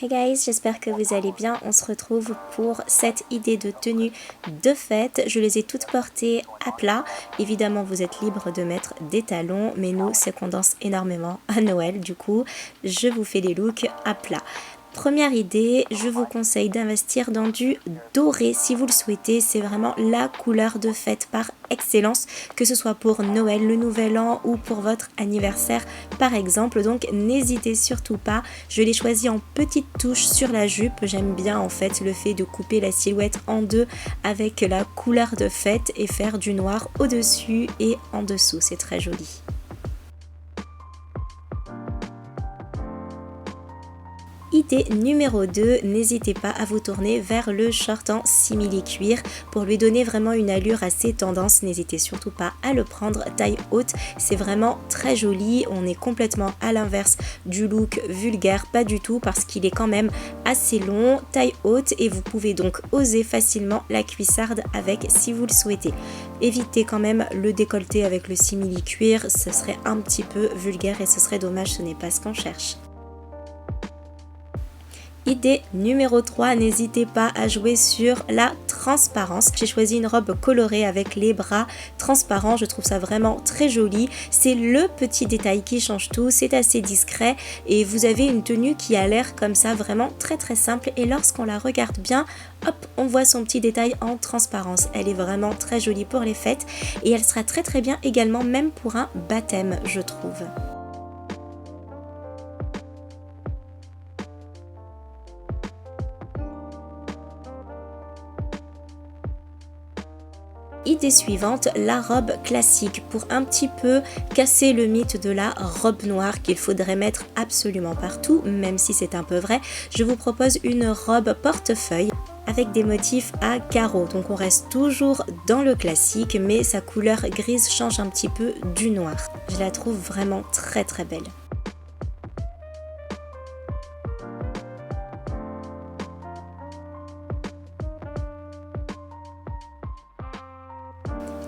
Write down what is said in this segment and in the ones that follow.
Hey guys, j'espère que vous allez bien. On se retrouve pour cette idée de tenue de fête. Je les ai toutes portées à plat. Évidemment, vous êtes libre de mettre des talons, mais nous, c'est qu'on danse énormément à Noël. Du coup, je vous fais des looks à plat. Première idée, je vous conseille d'investir dans du doré si vous le souhaitez. C'est vraiment la couleur de fête par excellence, que ce soit pour Noël, le Nouvel An ou pour votre anniversaire par exemple. Donc n'hésitez surtout pas. Je l'ai choisi en petites touches sur la jupe. J'aime bien en fait le fait de couper la silhouette en deux avec la couleur de fête et faire du noir au-dessus et en dessous. C'est très joli. Idée numéro 2, n'hésitez pas à vous tourner vers le short en simili-cuir pour lui donner vraiment une allure assez tendance. N'hésitez surtout pas à le prendre taille haute, c'est vraiment très joli. On est complètement à l'inverse du look vulgaire, pas du tout, parce qu'il est quand même assez long, taille haute, et vous pouvez donc oser facilement la cuissarde avec si vous le souhaitez. Évitez quand même le décolleté avec le simili-cuir, ce serait un petit peu vulgaire et ce serait dommage, ce n'est pas ce qu'on cherche. Idée numéro 3, n'hésitez pas à jouer sur la transparence. J'ai choisi une robe colorée avec les bras transparents, je trouve ça vraiment très joli. C'est le petit détail qui change tout, c'est assez discret et vous avez une tenue qui a l'air comme ça vraiment très simple, et lorsqu'on la regarde bien, hop, on voit son petit détail en transparence. Elle est vraiment très jolie pour les fêtes et elle sera très bien également même pour un baptême, je trouve. Idée suivante, la robe classique, pour un petit peu casser le mythe de la robe noire qu'il faudrait mettre absolument partout, même si c'est un peu vrai. Je vous propose une robe portefeuille avec des motifs à carreaux. Donc on reste toujours dans le classique, mais sa couleur grise change un petit peu du noir. Je la trouve vraiment très belle.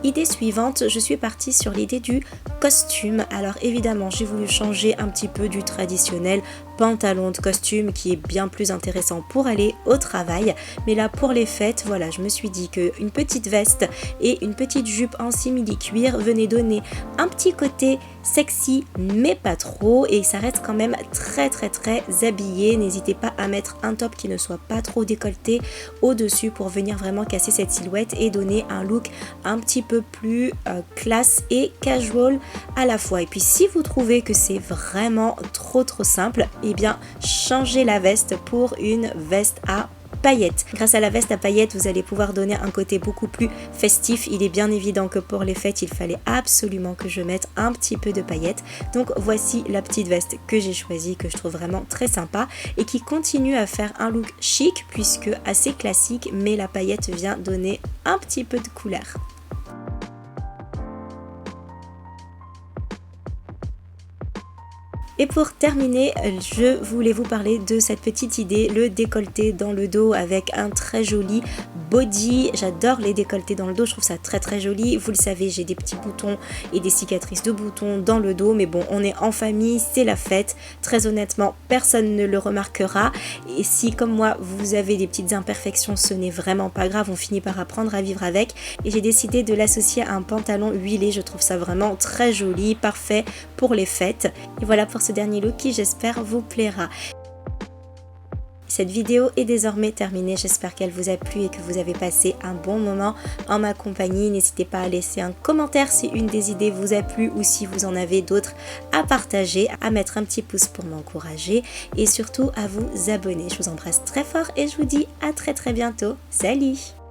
Idée suivante, je suis partie sur l'idée du costume. Alors évidemment, j'ai voulu changer un petit peu du traditionnel pantalon de costume qui est bien plus intéressant pour aller au travail. Mais là, pour les fêtes, voilà, je me suis dit qu'une petite veste et une petite jupe en simili-cuir venaient donner un petit côté sexy, mais pas trop. Et ça reste quand même très habillé. N'hésitez pas à mettre un top qui ne soit pas trop décolleté au-dessus pour venir vraiment casser cette silhouette et donner un look un petit peu plus classe et casual à la fois. Et puis si vous trouvez que c'est vraiment trop simple, et bien changez la veste pour une veste à paillettes. Grâce à la veste à paillettes, vous allez pouvoir donner un côté beaucoup plus festif. Il est bien évident que pour les fêtes, il fallait absolument que je mette un petit peu de paillettes. Donc voici la petite veste que j'ai choisie, que je trouve vraiment très sympa et qui continue à faire un look chic puisque assez classique, mais la paillette vient donner un petit peu de couleur. Et pour terminer, je voulais vous parler de cette petite idée, le décolleté dans le dos avec un très joli body. J'adore les décolletés dans le dos, je trouve ça très joli. Vous le savez, j'ai des petits boutons et des cicatrices de boutons dans le dos, mais bon, on est en famille, c'est la fête. Très honnêtement, personne ne le remarquera. Et si, comme moi, vous avez des petites imperfections, ce n'est vraiment pas grave, on finit par apprendre à vivre avec. Et j'ai décidé de l'associer à un pantalon huilé, je trouve ça vraiment très joli, parfait pour les fêtes. Et voilà pour ce dernier look qui, j'espère, vous plaira. Cette vidéo est désormais terminée, j'espère qu'elle vous a plu et que vous avez passé un bon moment en ma compagnie. N'hésitez pas à laisser un commentaire si une des idées vous a plu ou si vous en avez d'autres à partager, à mettre un petit pouce pour m'encourager et surtout à vous abonner. Je vous embrasse très fort et je vous dis à très bientôt. Salut!